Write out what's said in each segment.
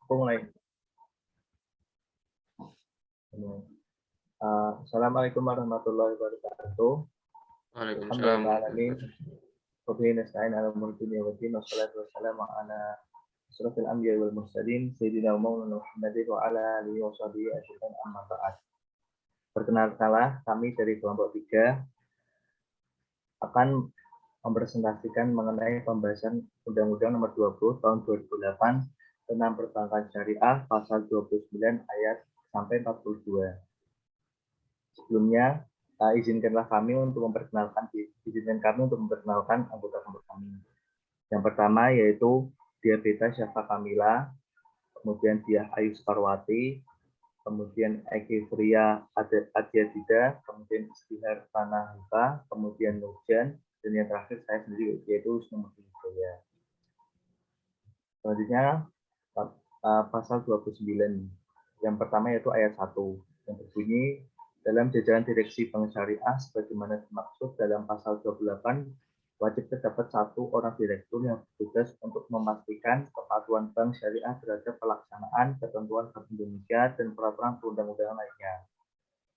Mulai. Assalamualaikum warahmatullahi wabarakatuh. Waalaikumsalam. Wabillahi nasta'in ala umuri dunya waddin wassalatu wassalamu ala asyrofil anbiya'i wal mursalin sayyidina Maulana Muhammadin wa ala alihi wa sahbihi ajmain amma ba'd. Perkenalkanlah, kami dari kelompok 3 akan mempresentasikan mengenai pembahasan Undang-Undang Nomor 20 Tahun 2008 tentang perbankan syariah pasal 29 ayat sampai 42. Sebelumnya, izinkan kami untuk memperkenalkan anggota-anggota kami. Yang pertama yaitu Dia Beta Syafa Kamila, kemudian Dia Ayu Sukarwati, kemudian Eki Fria Adiadida, kemudian Istihar Panahuka, kemudian Nurjan, dan yang terakhir saya sendiri yaitu Usnul Hidayah. Selanjutnya pasal 29. Yang pertama yaitu ayat 1 yang berbunyi dalam jajaran direksi bank syariah sebagaimana dimaksud dalam pasal 28 wajib terdapat 1 orang direktur yang bertugas untuk memastikan kepatuhan bank syariah terhadap pelaksanaan ketentuan Bank Indonesia dan peraturan perundang-undangan lainnya.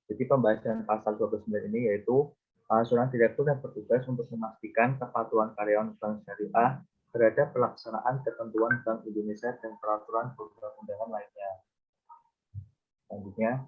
Jadi pembahasan pasal 29 ini yaitu seorang direktur yang bertugas untuk memastikan kepatuhan karyawan bank syariah terhadap pelaksanaan ketentuan Bank Indonesia dan peraturan perundang-undangan lainnya. Selanjutnya,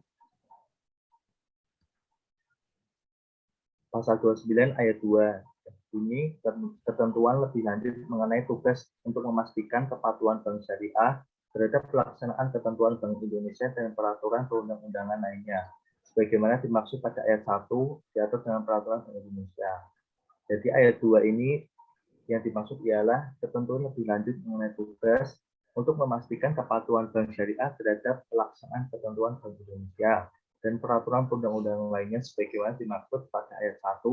pasal 29 ayat 2 bunyi ketentuan lebih lanjut mengenai tugas untuk memastikan kepatuhan bank syariah terhadap pelaksanaan ketentuan Bank Indonesia dan peraturan perundang-undangan lainnya. Sebagaimana dimaksud pada ayat 1 diatur dengan peraturan Bank Indonesia. Jadi ayat 2 ini yang dimaksud ialah ketentuan lebih lanjut mengenai tugas untuk memastikan kepatuhan bank syariah terhadap pelaksanaan ketentuan Bank Indonesia dan peraturan perundang-undangan lainnya sebagaimana dimaksud pada ayat 1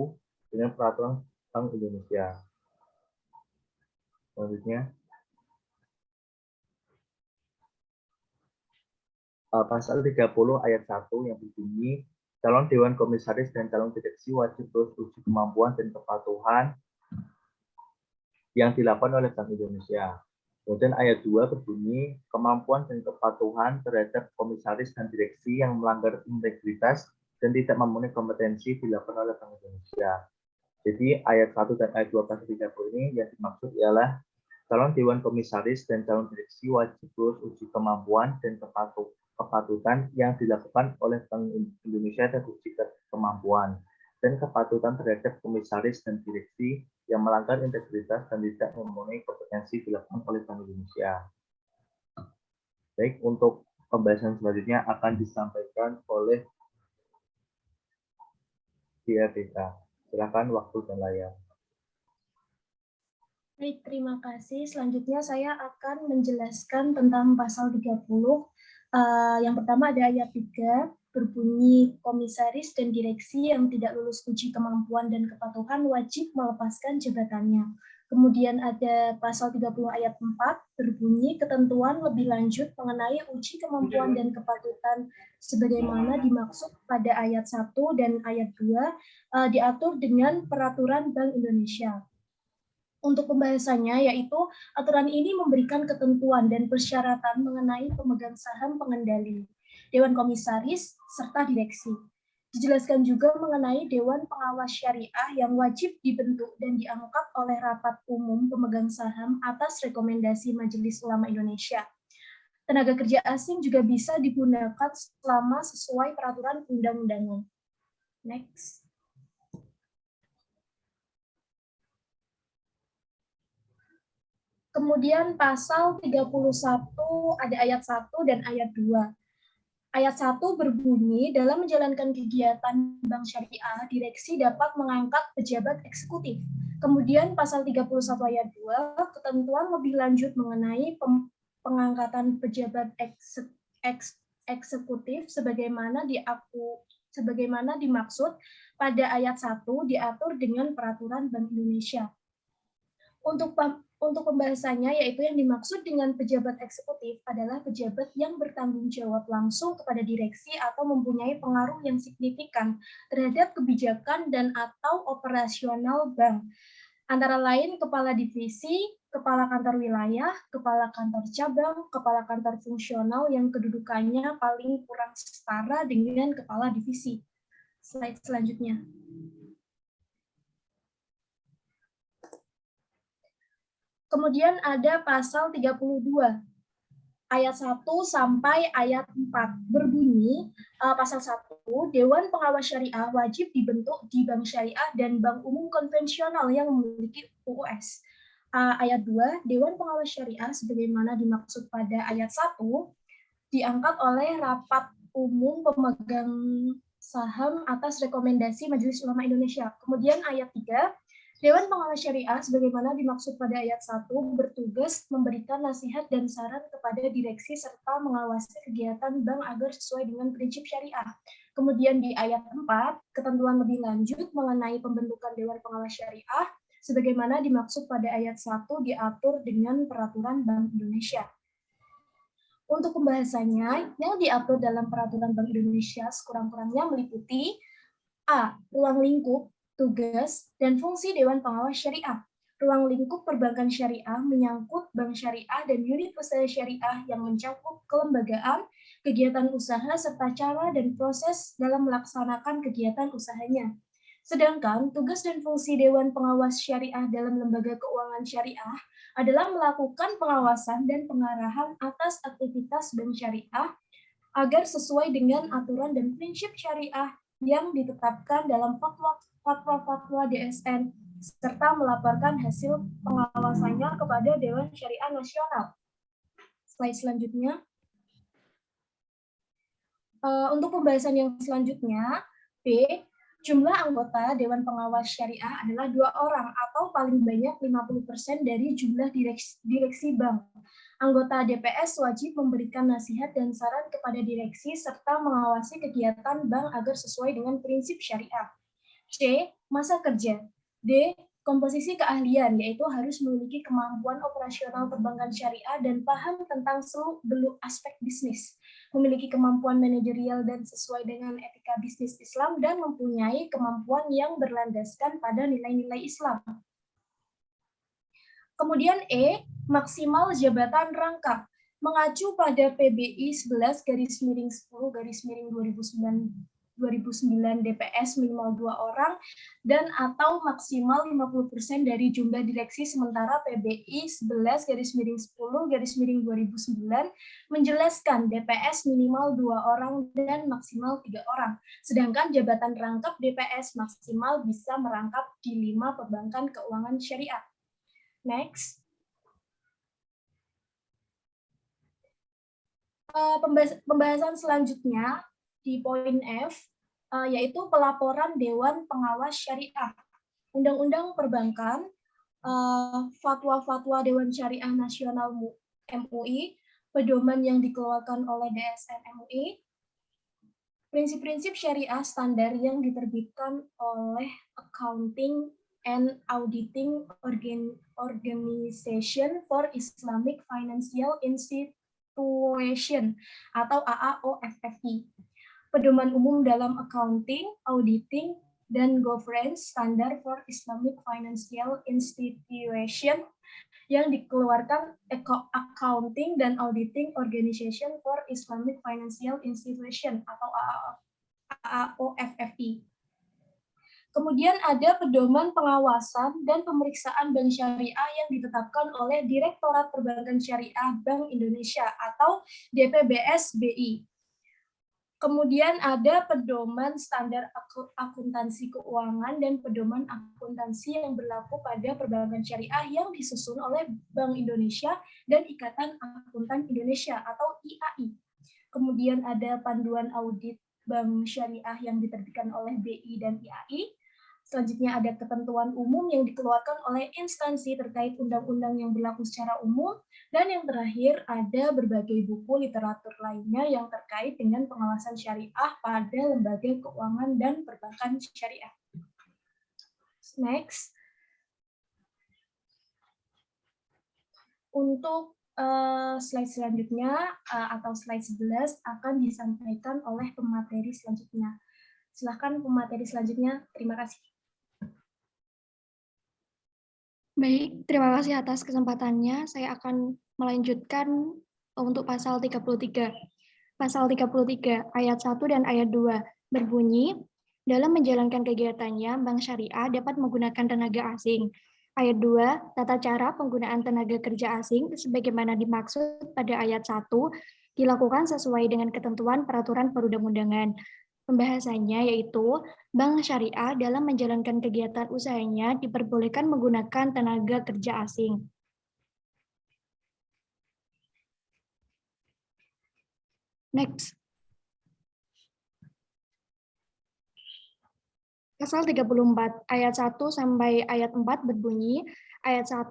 dengan peraturan Bank Indonesia. Selanjutnya, pasal 30 ayat 1 yang berbunyi calon dewan komisaris dan calon direksi wajib terus uji kemampuan dan kepatuhan yang dilakukan oleh Bank Indonesia. Kemudian ayat 2 berbunyi kemampuan dan kepatuhan terhadap komisaris dan direksi yang melanggar integritas dan tidak memenuhi kompetensi dilakukan oleh Bank Indonesia. Jadi ayat 1 dan ayat 2 pasal 30 ini yang dimaksud ialah calon dewan komisaris dan calon direksi wajib terus uji kemampuan dan kepatutan yang dilakukan oleh Bank Indonesia dan uji kemampuan dan kepatutan terhadap komisaris dan direksi yang melanggar integritas dan tidak memenuhi kompetensi dilakukan oleh Bank Indonesia. Baik, untuk pembahasan selanjutnya akan disampaikan oleh Dia Beta. Silakan waktu dan layar. Baik, terima kasih. Selanjutnya saya akan menjelaskan tentang pasal 30. Yang pertama ada ayat 3, berbunyi komisaris dan direksi yang tidak lulus uji kemampuan dan kepatuhan wajib melepaskan jabatannya. Kemudian ada pasal 30 ayat 4, berbunyi ketentuan lebih lanjut mengenai uji kemampuan dan kepatutan sebagaimana dimaksud pada ayat 1 dan ayat 2 diatur dengan peraturan Bank Indonesia. Untuk pembahasannya, yaitu aturan ini memberikan ketentuan dan persyaratan mengenai pemegang saham pengendali, Dewan Komisaris, serta direksi. Dijelaskan juga mengenai Dewan Pengawas Syariah yang wajib dibentuk dan diangkat oleh Rapat Umum Pemegang Saham atas rekomendasi Majelis Ulama Indonesia. Tenaga kerja asing juga bisa digunakan selama sesuai peraturan undang-undangan. Next. Kemudian pasal 31 ada ayat 1 dan ayat 2. Ayat 1 berbunyi, dalam menjalankan kegiatan bank syariah, direksi dapat mengangkat pejabat eksekutif. Kemudian pasal 31 ayat 2, ketentuan lebih lanjut mengenai pengangkatan pejabat eksekutif sebagaimana dimaksud pada ayat 1 diatur dengan peraturan Bank Indonesia. Untuk pembahasannya, yaitu yang dimaksud dengan pejabat eksekutif adalah pejabat yang bertanggung jawab langsung kepada direksi atau mempunyai pengaruh yang signifikan terhadap kebijakan dan atau operasional bank. Antara lain kepala divisi, kepala kantor wilayah, kepala kantor cabang, kepala kantor fungsional yang kedudukannya paling kurang setara dengan kepala divisi. Slide selanjutnya. Kemudian ada pasal 32. Ayat 1 sampai ayat 4 berbunyi, pasal 1, Dewan Pengawas Syariah wajib dibentuk di bank syariah dan bank umum konvensional yang memiliki UUS. Ayat 2, Dewan Pengawas Syariah sebagaimana dimaksud pada ayat 1 diangkat oleh rapat umum pemegang saham atas rekomendasi Majelis Ulama Indonesia. Kemudian ayat 3, Dewan Pengawas Syariah sebagaimana dimaksud pada ayat 1 bertugas memberikan nasihat dan saran kepada direksi serta mengawasi kegiatan bank agar sesuai dengan prinsip syariah. Kemudian di ayat 4, ketentuan lebih lanjut mengenai pembentukan Dewan Pengawas Syariah sebagaimana dimaksud pada ayat 1 diatur dengan peraturan Bank Indonesia. Untuk pembahasannya, yang diatur dalam peraturan Bank Indonesia sekurang-kurangnya meliputi A. Ruang lingkup, tugas, dan fungsi Dewan Pengawas Syariah. Ruang lingkup perbankan syariah menyangkut bank syariah dan unit usaha syariah yang mencakup kelembagaan, kegiatan usaha, serta cara dan proses dalam melaksanakan kegiatan usahanya. Sedangkan tugas dan fungsi Dewan Pengawas Syariah dalam lembaga keuangan syariah adalah melakukan pengawasan dan pengarahan atas aktivitas bank syariah agar sesuai dengan aturan dan prinsip syariah yang ditetapkan dalam fatwa-fatwa DSN, serta melaporkan hasil pengawasannya kepada Dewan Syariah Nasional. Slide selanjutnya. Untuk pembahasan yang selanjutnya, B. Jumlah anggota Dewan Pengawas Syariah adalah 2 orang atau paling banyak 50% dari jumlah direksi bank. Anggota DPS wajib memberikan nasihat dan saran kepada direksi serta mengawasi kegiatan bank agar sesuai dengan prinsip syariah. C. Masa kerja. D. Komposisi keahlian, yaitu harus memiliki kemampuan operasional perbankan syariah dan paham tentang seluk-beluk aspek bisnis, memiliki kemampuan manajerial dan sesuai dengan etika bisnis Islam, dan mempunyai kemampuan yang berlandaskan pada nilai-nilai Islam. Kemudian E, maksimal jabatan rangkap. Mengacu pada PBI 11-10-2009 DPS minimal 2 orang dan atau maksimal 50% dari jumlah direksi, sementara PBI 11-10-2009 menjelaskan DPS minimal 2 orang dan maksimal 3 orang. Sedangkan jabatan rangkap DPS maksimal bisa merangkap di 5 perbankan keuangan syariah. Next. Pembahasan selanjutnya di poin F, yaitu pelaporan Dewan Pengawas Syariah. Undang-Undang Perbankan, fatwa-fatwa Dewan Syariah Nasional MUI, pedoman yang dikeluarkan oleh DSN MUI, prinsip-prinsip syariah standar yang diterbitkan oleh Accounting and Auditing Organization for Islamic Financial Institution atau AAOFFI. Pedoman umum dalam accounting, auditing, dan governance standar for Islamic Financial Institution yang dikeluarkan Accounting dan Auditing Organization for Islamic Financial Institution atau AAOFFI. Kemudian ada pedoman pengawasan dan pemeriksaan bank syariah yang ditetapkan oleh Direktorat Perbankan Syariah Bank Indonesia atau DPBS BI. Kemudian ada pedoman standar akuntansi keuangan dan pedoman akuntansi yang berlaku pada perbankan syariah yang disusun oleh Bank Indonesia dan Ikatan Akuntan Indonesia atau IAI. Kemudian ada panduan audit bank syariah yang diterbitkan oleh BI dan IAI. Selanjutnya ada ketentuan umum yang dikeluarkan oleh instansi terkait undang-undang yang berlaku secara umum. Dan yang terakhir ada berbagai buku literatur lainnya yang terkait dengan pengawasan syariah pada lembaga keuangan dan perbankan syariah. Next. Untuk slide selanjutnya atau slide 11 akan disampaikan oleh pemateri selanjutnya. Silakan pemateri selanjutnya. Terima kasih. Baik, terima kasih atas kesempatannya. Saya akan melanjutkan untuk pasal 33. Pasal 33 ayat 1 dan ayat 2 berbunyi, dalam menjalankan kegiatannya, Bank Syariah dapat menggunakan tenaga asing. Ayat 2, tata cara penggunaan tenaga kerja asing sebagaimana dimaksud pada ayat 1 dilakukan sesuai dengan ketentuan peraturan perundang-undangan. Pembahasannya yaitu Bank Syariah dalam menjalankan kegiatan usahanya diperbolehkan menggunakan tenaga kerja asing. Next. Pasal 34 ayat 1 sampai ayat 4 berbunyi, ayat 1,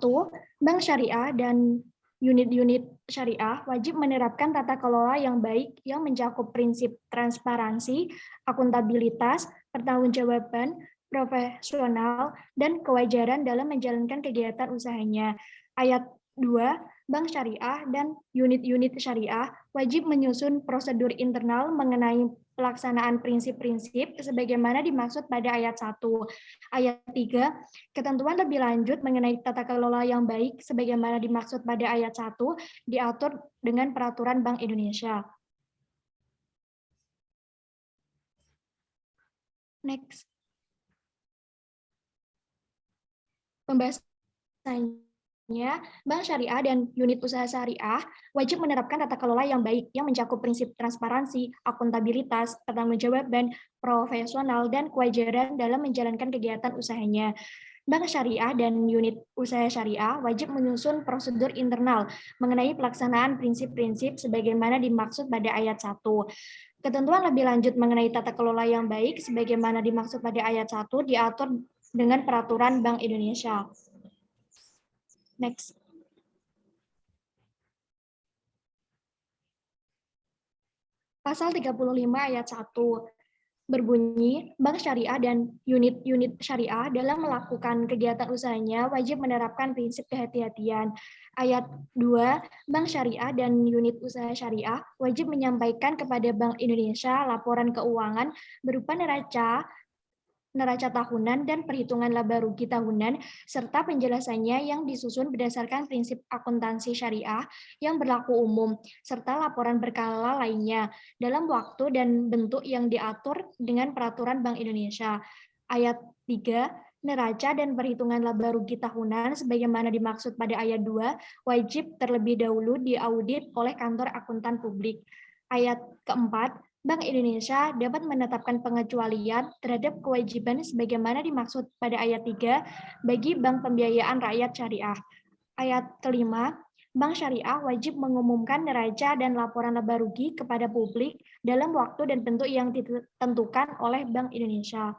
Bank Syariah dan unit-unit syariah wajib menerapkan tata kelola yang baik yang mencakup prinsip transparansi, akuntabilitas, pertanggungjawaban, profesional, dan kewajaran dalam menjalankan kegiatan usahanya. Ayat 2, Bank Syariah dan unit-unit syariah wajib menyusun prosedur internal mengenai pelaksanaan prinsip-prinsip sebagaimana dimaksud pada ayat 1. Ayat 3, ketentuan lebih lanjut mengenai tata kelola yang baik sebagaimana dimaksud pada ayat 1 diatur dengan peraturan Bank Indonesia. Next. Pembahasannya, Bank Syariah dan unit usaha syariah wajib menerapkan tata kelola yang baik yang mencakup prinsip transparansi, akuntabilitas, pertanggungjawaban, profesional, dan kewajaran dalam menjalankan kegiatan usahanya. Bank Syariah dan unit usaha syariah wajib menyusun prosedur internal mengenai pelaksanaan prinsip-prinsip sebagaimana dimaksud pada ayat 1. Ketentuan lebih lanjut mengenai tata kelola yang baik sebagaimana dimaksud pada ayat 1 diatur dengan peraturan Bank Indonesia. Next. Pasal 35 ayat 1 berbunyi, Bank Syariah dan unit-unit syariah dalam melakukan kegiatan usahanya wajib menerapkan prinsip kehati-hatian. Ayat 2, Bank Syariah dan unit usaha syariah wajib menyampaikan kepada Bank Indonesia laporan keuangan berupa neraca tahunan dan perhitungan laba rugi tahunan, serta penjelasannya yang disusun berdasarkan prinsip akuntansi syariah yang berlaku umum, serta laporan berkala lainnya, dalam waktu dan bentuk yang diatur dengan peraturan Bank Indonesia. Ayat 3, neraca dan perhitungan laba rugi tahunan sebagaimana dimaksud pada ayat 2 wajib terlebih dahulu diaudit oleh kantor akuntan publik. Ayat keempat, Bank Indonesia dapat menetapkan pengecualian terhadap kewajiban sebagaimana dimaksud pada ayat 3 bagi bank pembiayaan rakyat syariah. Ayat kelima, Bank Syariah wajib mengumumkan neraca dan laporan laba rugi kepada publik dalam waktu dan bentuk yang ditentukan oleh Bank Indonesia.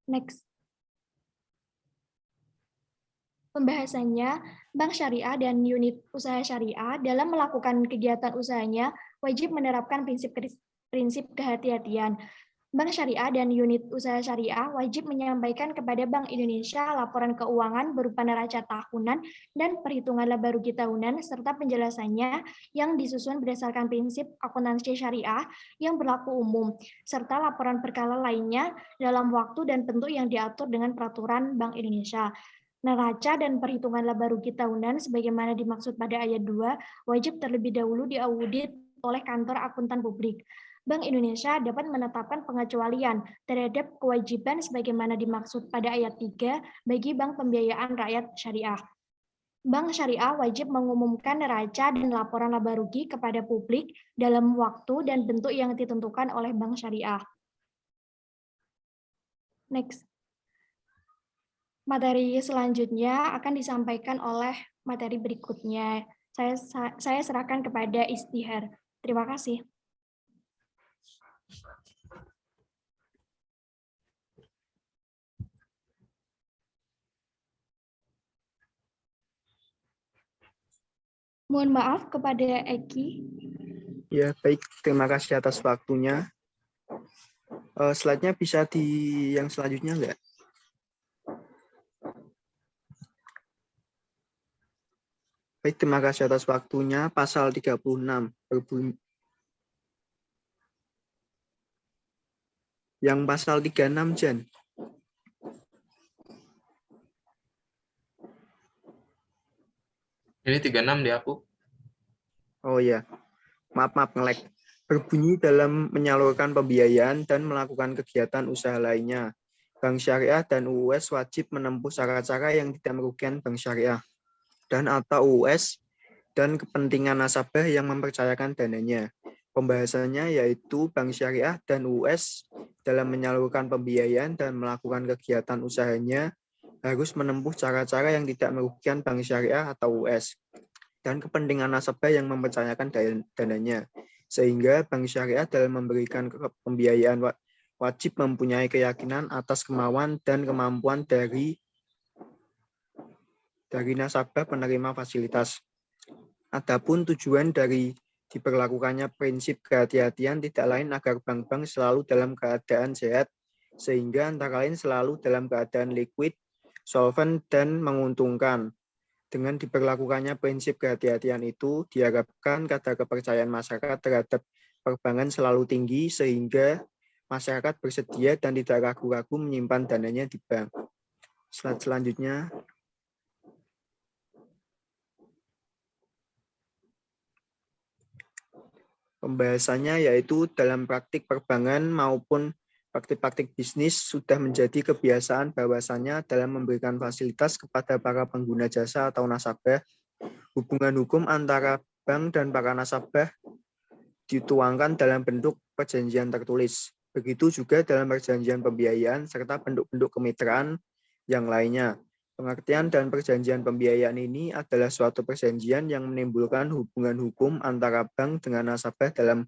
Next. Pembahasannya, Bank Syariah dan unit usaha syariah dalam melakukan kegiatan usahanya wajib menerapkan prinsip kehati-hatian. Bank Syariah dan unit usaha syariah wajib menyampaikan kepada Bank Indonesia laporan keuangan berupa neraca tahunan dan perhitungan laba rugi tahunan serta penjelasannya yang disusun berdasarkan prinsip akuntansi syariah yang berlaku umum serta laporan berkala lainnya dalam waktu dan bentuk yang diatur dengan peraturan Bank Indonesia. Neraca dan perhitungan laba rugi tahunan sebagaimana dimaksud pada ayat 2 wajib terlebih dahulu diaudit oleh kantor akuntan publik. Bank Indonesia dapat menetapkan pengecualian terhadap kewajiban sebagaimana dimaksud pada ayat 3 bagi bank pembiayaan rakyat syariah. Bank Syariah wajib mengumumkan neraca dan laporan laba rugi kepada publik dalam waktu dan bentuk yang ditentukan oleh Bank Syariah. Next. Materi selanjutnya akan disampaikan oleh materi berikutnya. Saya serahkan kepada Istihar. Terima kasih. Mohon maaf kepada Eki. Ya, baik. Terima kasih atas waktunya. Slide-nya bisa di yang selanjutnya enggak? Baik, terima kasih atas waktunya. Pasal 36 berbunyi. Yang pasal 36, Jan. Ini 36 di aku. Oh ya, maaf nge-lag. Berbunyi dalam menyalurkan pembiayaan dan melakukan kegiatan usaha lainnya. Bank Syariah dan UUS wajib menempuh cara-cara yang tidak merugikan Bank Syariah dan atau UUS dan kepentingan nasabah yang mempercayakan dananya. Pembahasannya yaitu Bank Syariah dan UUS dalam menyalurkan pembiayaan dan melakukan kegiatan usahanya harus menempuh cara-cara yang tidak merugikan Bank Syariah atau UUS dan kepentingan nasabah yang mempercayakan dananya. Sehingga Bank Syariah dalam memberikan pembiayaan wajib mempunyai keyakinan atas kemauan dan kemampuan dari nasabah penerima fasilitas. Adapun tujuan dari diberlakukannya prinsip kehati-hatian tidak lain agar bank-bank selalu dalam keadaan sehat, sehingga antara lain selalu dalam keadaan liquid, solvent, dan menguntungkan. Dengan diberlakukannya prinsip kehati-hatian itu, diharapkan kadar kepercayaan masyarakat terhadap perbankan selalu tinggi, sehingga masyarakat bersedia dan tidak ragu-ragu menyimpan dananya di bank. Slide selanjutnya. Pembahasannya yaitu dalam praktik perbankan maupun praktik-praktik bisnis sudah menjadi kebiasaan bahwasannya dalam memberikan fasilitas kepada para pengguna jasa atau nasabah, hubungan hukum antara bank dan para nasabah dituangkan dalam bentuk perjanjian tertulis. Begitu juga dalam perjanjian pembiayaan serta bentuk-bentuk kemitraan yang lainnya. Pengertian dan perjanjian pembiayaan ini adalah suatu perjanjian yang menimbulkan hubungan hukum antara bank dengan nasabah dalam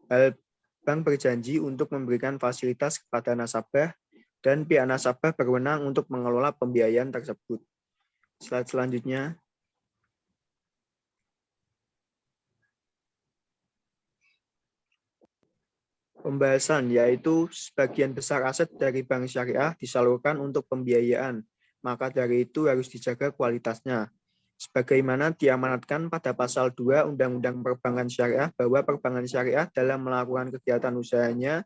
hal bank berjanji untuk memberikan fasilitas kepada nasabah dan pihak nasabah berwenang untuk mengelola pembiayaan tersebut. Slide selanjutnya. Pembahasan yaitu sebagian besar aset dari bank syariah disalurkan untuk pembiayaan, maka dari itu harus dijaga kualitasnya. Sebagaimana diamanatkan pada pasal 2 Undang-Undang Perbankan Syariah bahwa perbankan syariah dalam melakukan kegiatan usahanya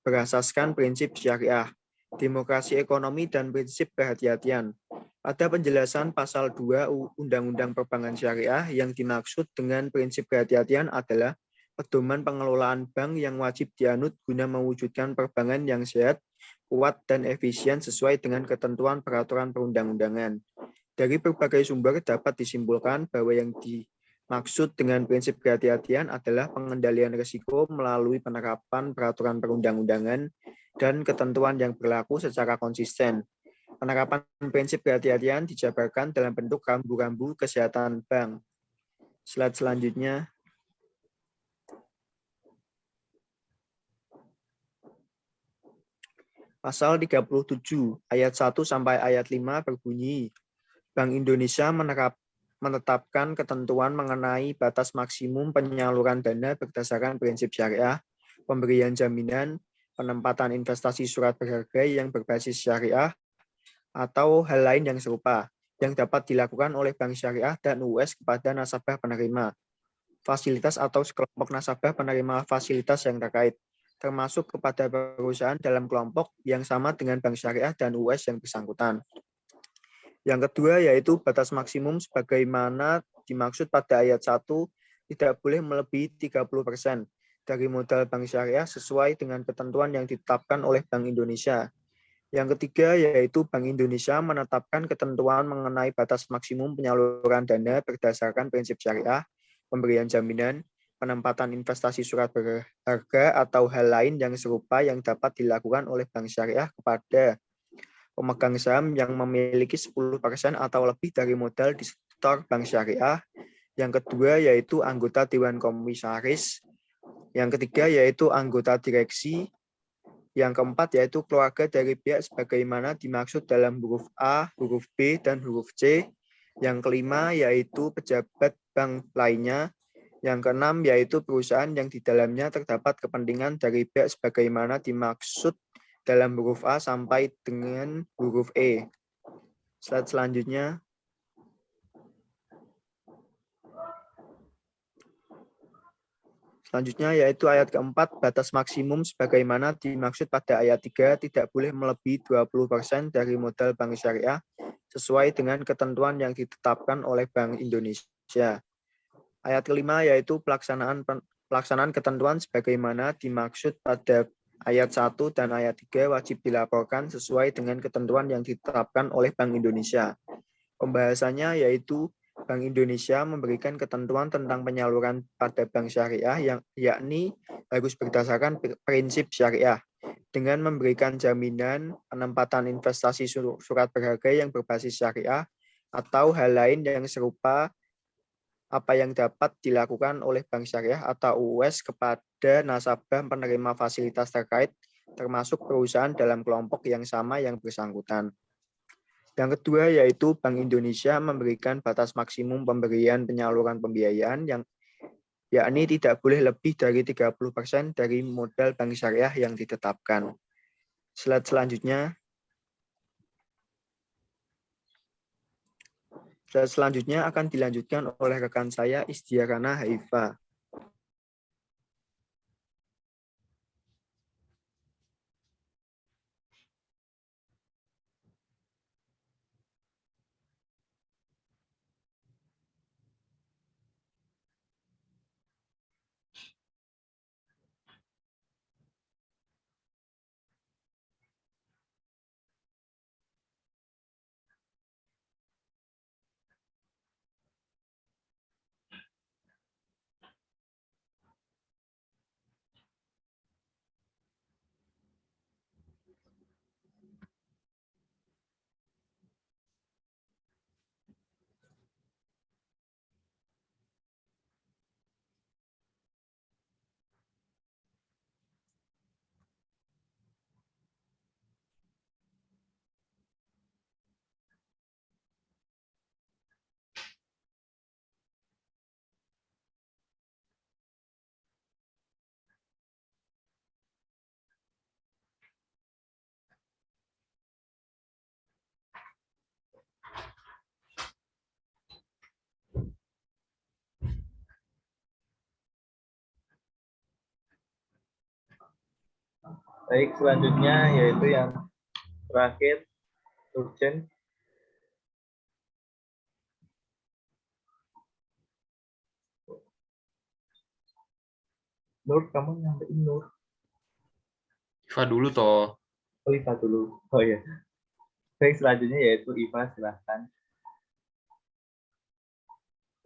berasaskan prinsip syariah, demokrasi ekonomi, dan prinsip kehati-hatian. Pada penjelasan pasal 2 Undang-Undang Perbankan Syariah yang dimaksud dengan prinsip kehati-hatian adalah pedoman pengelolaan bank yang wajib dianut guna mewujudkan perbankan yang sehat, kuat, dan efisien sesuai dengan ketentuan peraturan perundang-undangan. Dari berbagai sumber dapat disimpulkan bahwa yang dimaksud dengan prinsip kehati-hatian adalah pengendalian risiko melalui penerapan peraturan perundang-undangan dan ketentuan yang berlaku secara konsisten. Penerapan prinsip kehati-hatian dijabarkan dalam bentuk rambu-rambu kesehatan bank. Slide selanjutnya. Pasal 37 ayat 1 sampai ayat 5 berbunyi, Bank Indonesia menetapkan ketentuan mengenai batas maksimum penyaluran dana berdasarkan prinsip syariah, pemberian jaminan, penempatan investasi surat berharga yang berbasis syariah, atau hal lain yang serupa, yang dapat dilakukan oleh Bank Syariah dan UUS kepada nasabah penerima fasilitas atau sekelompok nasabah penerima fasilitas yang terkait, termasuk kepada perusahaan dalam kelompok yang sama dengan Bank Syariah dan UUS yang bersangkutan. Yang kedua yaitu batas maksimum sebagaimana dimaksud pada ayat 1 tidak boleh melebihi 30% dari modal Bank Syariah sesuai dengan ketentuan yang ditetapkan oleh Bank Indonesia. Yang ketiga yaitu Bank Indonesia menetapkan ketentuan mengenai batas maksimum penyaluran dana berdasarkan prinsip syariah, pemberian jaminan, penempatan investasi surat berharga atau hal lain yang serupa yang dapat dilakukan oleh Bank Syariah kepada pemegang saham yang memiliki 10% atau lebih dari modal di sektor Bank Syariah. Yang kedua yaitu anggota Dewan Komisaris. Yang ketiga yaitu anggota direksi. Yang keempat yaitu keluarga dari pihak sebagaimana dimaksud dalam huruf A, huruf B, dan huruf C. Yang kelima yaitu pejabat bank lainnya. Yang keenam yaitu perusahaan yang di dalamnya terdapat kepentingan dari pihak sebagaimana dimaksud dalam huruf A sampai dengan huruf E. Slide selanjutnya. Selanjutnya yaitu ayat keempat, batas maksimum sebagaimana dimaksud pada ayat 3 tidak boleh melebihi 20% dari modal Bank Syariah sesuai dengan ketentuan yang ditetapkan oleh Bank Indonesia. Indonesia. Ayat kelima yaitu pelaksanaan ketentuan sebagaimana dimaksud pada ayat 1 dan ayat 3 wajib dilaporkan sesuai dengan ketentuan yang ditetapkan oleh Bank Indonesia. Pembahasannya yaitu Bank Indonesia memberikan ketentuan tentang penyaluran pada bank syariah yang yakni harus berdasarkan prinsip syariah dengan memberikan jaminan penempatan investasi surat berharga yang berbasis syariah atau hal lain yang serupa apa yang dapat dilakukan oleh bank syariah atau UUS kepada nasabah penerima fasilitas terkait termasuk perusahaan dalam kelompok yang sama yang bersangkutan. Yang kedua yaitu Bank Indonesia memberikan batas maksimum pemberian penyaluran pembiayaan yang yakni tidak boleh lebih dari 30% dari modal bank syariah yang ditetapkan. Slide selanjutnya akan dilanjutkan oleh rekan saya Istiarana Haifa. Baik, selanjutnya yaitu yang terakhir, urgent. Nur, kamu nyampein Nur. Iva dulu toh. Oh, Iva dulu. Oh iya. Baik, selanjutnya yaitu Iva, silahkan.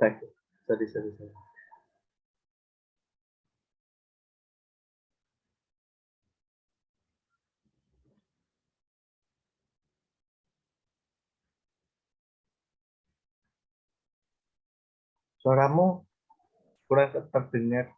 Baik, sorry. Suaramu kurang terdengar.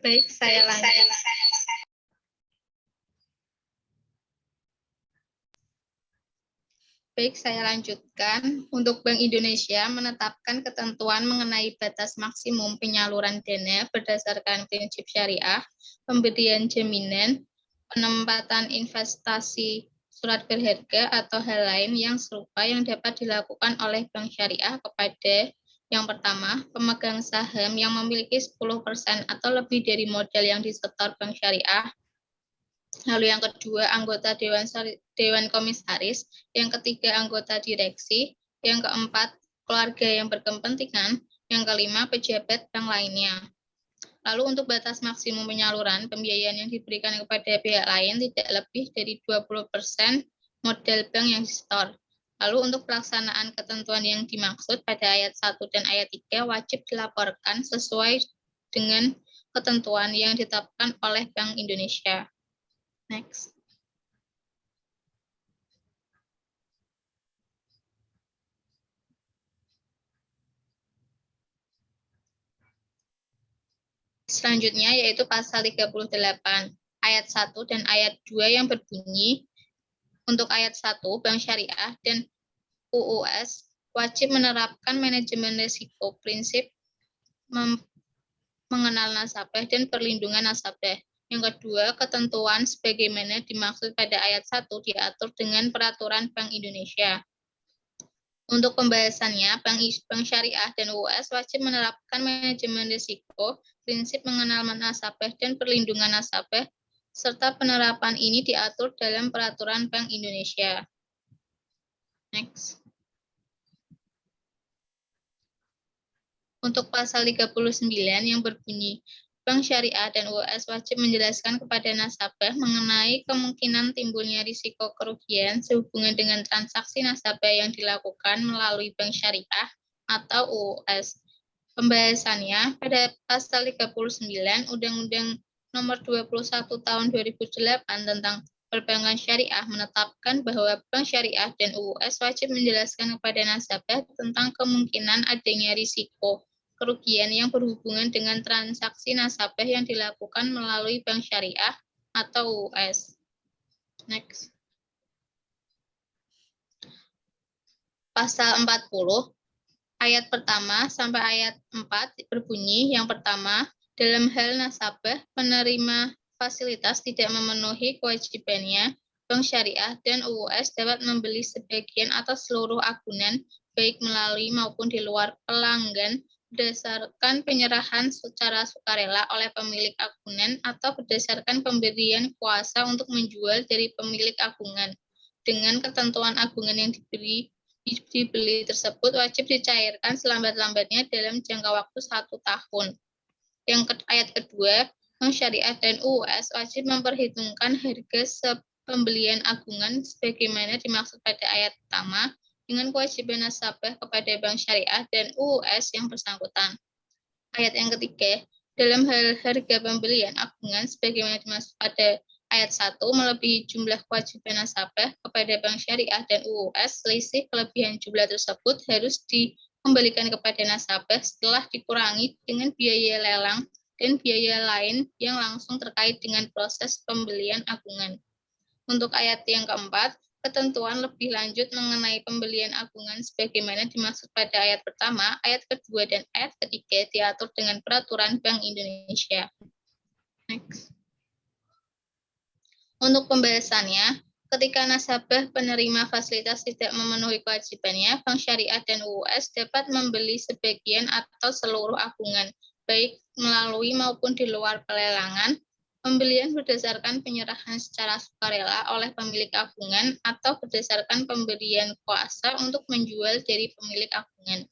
Baik, saya lanjut. Baik, saya lanjutkan. Untuk Bank Indonesia menetapkan ketentuan mengenai batas maksimum penyaluran dana berdasarkan prinsip syariah, pemberian jaminan, penempatan investasi surat berharga atau hal lain yang serupa yang dapat dilakukan oleh bank syariah kepada yang pertama, pemegang saham yang memiliki 10% atau lebih dari modal yang disetor bank syariah. Lalu yang kedua, anggota Dewan Komisaris. Yang ketiga, anggota direksi. Yang keempat, keluarga yang berkepentingan. Yang kelima, pejabat bank lainnya. Lalu untuk batas maksimum penyaluran, pembiayaan yang diberikan kepada pihak lain tidak lebih dari 20% modal bank yang disetor. Lalu untuk pelaksanaan ketentuan yang dimaksud pada ayat 1 dan ayat 3 wajib dilaporkan sesuai dengan ketentuan yang ditetapkan oleh Bank Indonesia. Next. Selanjutnya yaitu pasal 38 ayat 1 dan ayat 2 yang berbunyi untuk ayat 1 Bank Syariah dan UUS wajib menerapkan manajemen risiko prinsip mengenal nasabah dan perlindungan nasabah. Yang kedua, ketentuan sebagaimana dimaksud pada ayat 1 diatur dengan peraturan Bank Indonesia. Untuk pembahasannya, Bank Syariah dan UUS wajib menerapkan manajemen risiko, prinsip mengenal nasabah dan perlindungan nasabah, serta penerapan ini diatur dalam peraturan Bank Indonesia. Next. Untuk pasal 39 yang berbunyi, Bank Syariah dan UUS wajib menjelaskan kepada nasabah mengenai kemungkinan timbulnya risiko kerugian sehubungan dengan transaksi nasabah yang dilakukan melalui Bank Syariah atau UUS. Pembahasannya pada pasal 39 Undang-Undang Nomor 21 Tahun 2008 tentang Perbankan Syariah menetapkan bahwa Bank Syariah dan UUS wajib menjelaskan kepada nasabah tentang kemungkinan adanya risiko kerugian yang berhubungan dengan transaksi nasabah yang dilakukan melalui Bank Syariah atau UUS. Next. Pasal 40, ayat pertama sampai ayat 4 berbunyi, yang pertama, dalam hal nasabah penerima fasilitas tidak memenuhi kewajibannya, Bank Syariah dan UUS dapat membeli sebagian atau seluruh agunan, baik melalui maupun di luar pelanggan, berdasarkan penyerahan secara sukarela oleh pemilik agunan atau berdasarkan pemberian kuasa untuk menjual dari pemilik agunan. Dengan ketentuan agunan yang dibeli tersebut wajib dicairkan selambat-lambatnya dalam jangka waktu 1 tahun. Yang ayat kedua, Bank Syariah dan UUS wajib memperhitungkan harga pembelian agungan sebagaimana dimaksud pada ayat pertama dengan kewajiban nasabah kepada Bank Syariah dan UUS yang bersangkutan. Ayat yang ketiga, dalam hal harga pembelian agungan sebagaimana dimaksud pada ayat 1 melebihi jumlah kewajiban nasabah kepada Bank Syariah dan UUS, selisih kelebihan jumlah tersebut harus dikembalikan kepada nasabah setelah dikurangi dengan biaya lelang dan biaya lain yang langsung terkait dengan proses pembelian agungan. Untuk ayat yang keempat, ketentuan lebih lanjut mengenai pembelian agungan sebagaimana dimaksud pada ayat pertama, ayat kedua, dan ayat ketiga diatur dengan peraturan Bank Indonesia. Next. Untuk pembahasannya, ketika nasabah penerima fasilitas tidak memenuhi kewajibannya, Bank Syariah dan UUS dapat membeli sebagian atau seluruh agungan, baik melalui maupun di luar pelelangan. Pembelian berdasarkan penyerahan secara sukarela oleh pemilik agungan atau berdasarkan pemberian kuasa untuk menjual dari pemilik agungan.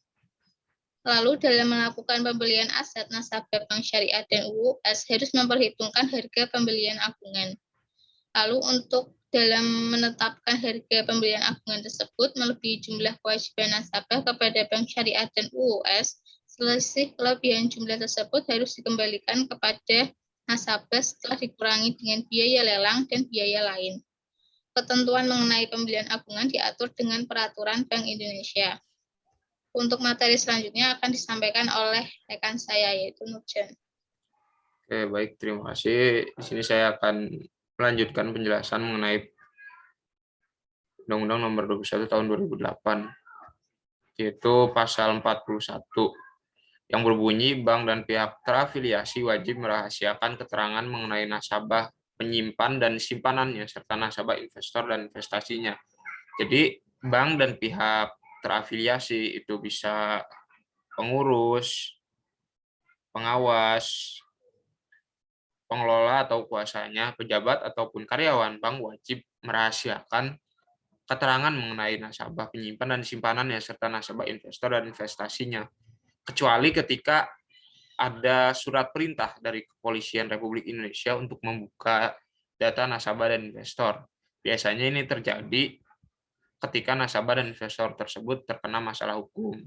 Lalu dalam melakukan pembelian aset, nasabah Bank Syariah dan UUS harus memperhitungkan harga pembelian agungan. Lalu untuk dalam menetapkan harga pembelian agungan tersebut melebihi jumlah kewajiban nasabah kepada Bank Syariah dan UUS, selisih kelebihan jumlah tersebut harus dikembalikan kepada nasabah setelah dikurangi dengan biaya lelang dan biaya lain. Ketentuan mengenai pembelian agungan diatur dengan peraturan Bank Indonesia. Untuk materi selanjutnya akan disampaikan oleh rekan saya, yaitu Nurjan. Oke, baik, terima kasih. Di sini saya akan melanjutkan penjelasan mengenai Undang-Undang Nomor 21 Tahun 2008, yaitu pasal 41, yang berbunyi bank dan pihak terafiliasi wajib merahasiakan keterangan mengenai nasabah, penyimpan dan simpanannya, serta nasabah investor dan investasinya. Jadi, bank dan pihak terafiliasi itu bisa pengurus, pengawas, pengelola atau kuasanya, pejabat ataupun karyawan bank wajib merahasiakan keterangan mengenai nasabah, penyimpan dan simpanannya, serta nasabah investor dan investasinya. Kecuali ketika ada surat perintah dari Kepolisian Republik Indonesia untuk membuka data nasabah dan investor. Biasanya ini terjadi ketika nasabah dan investor tersebut terkena masalah hukum.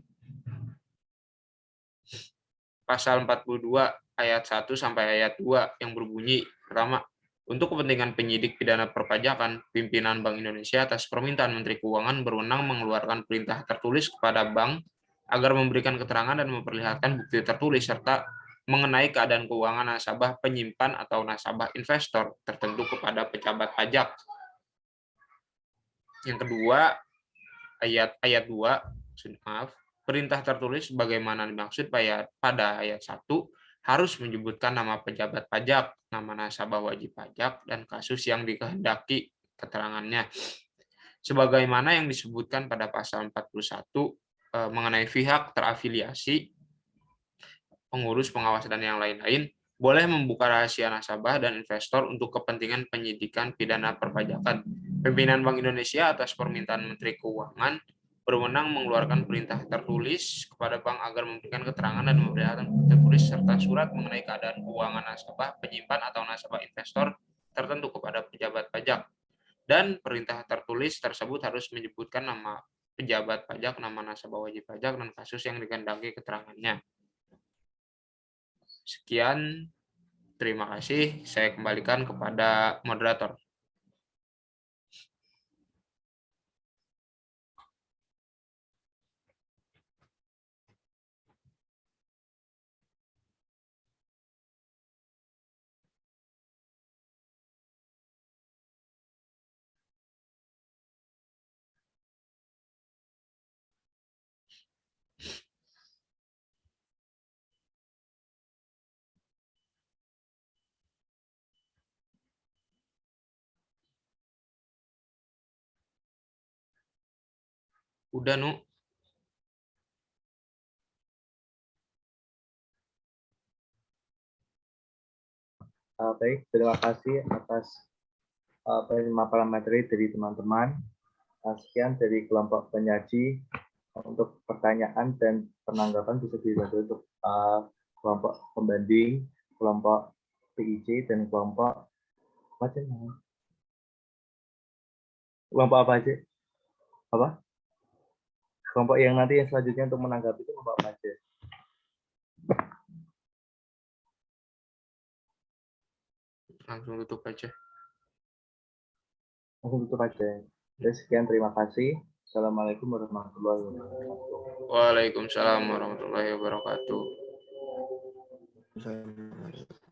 Pasal 42 ayat 1 sampai ayat 2 yang berbunyi, pertama, untuk kepentingan penyidik pidana perpajakan, pimpinan Bank Indonesia atas permintaan Menteri Keuangan berwenang mengeluarkan perintah tertulis kepada bank agar memberikan keterangan dan memperlihatkan bukti tertulis serta mengenai keadaan keuangan nasabah penyimpan atau nasabah investor tertentu kepada pejabat pajak. Yang kedua, ayat 2, perintah tertulis bagaimana dimaksud pada ayat 1 harus menyebutkan nama pejabat pajak, nama nasabah wajib pajak, dan kasus yang dikehendaki keterangannya. Sebagaimana yang disebutkan pada pasal 41 mengenai pihak terafiliasi, pengurus, pengawas, dan yang lain-lain, boleh membuka rahasia nasabah dan investor untuk kepentingan penyidikan pidana perpajakan. Pimpinan Bank Indonesia atas permintaan Menteri Keuangan berwenang mengeluarkan perintah tertulis kepada bank agar memberikan keterangan dan memperlihatkan bukti tertulis serta surat mengenai keadaan keuangan nasabah, penyimpan atau nasabah investor tertentu kepada pejabat pajak. Dan perintah tertulis tersebut harus menyebutkan nama pejabat pajak, nama nasabah wajib pajak, dan kasus yang dikehendaki keterangannya. Sekian, terima kasih. Saya kembalikan kepada moderator. Udah, Nu. Baik, terima kasih atas pemaparan materi dari teman-teman. Sekian dari kelompok penyaji. Untuk pertanyaan dan penanggapan bisa dibantu untuk kelompok pembanding, kelompok PIC, dan kelompok apa aja? Kelompok apa aja? Apa? Kelompok yang nanti yang selanjutnya untuk menanggapi itu kelompok apa aja? Langsung tutup aja. Langsung tutup aja. Jadi sekian, terima kasih. Assalamualaikum warahmatullahi wabarakatuh. Waalaikumsalam warahmatullahi wabarakatuh. Assalamualaikum.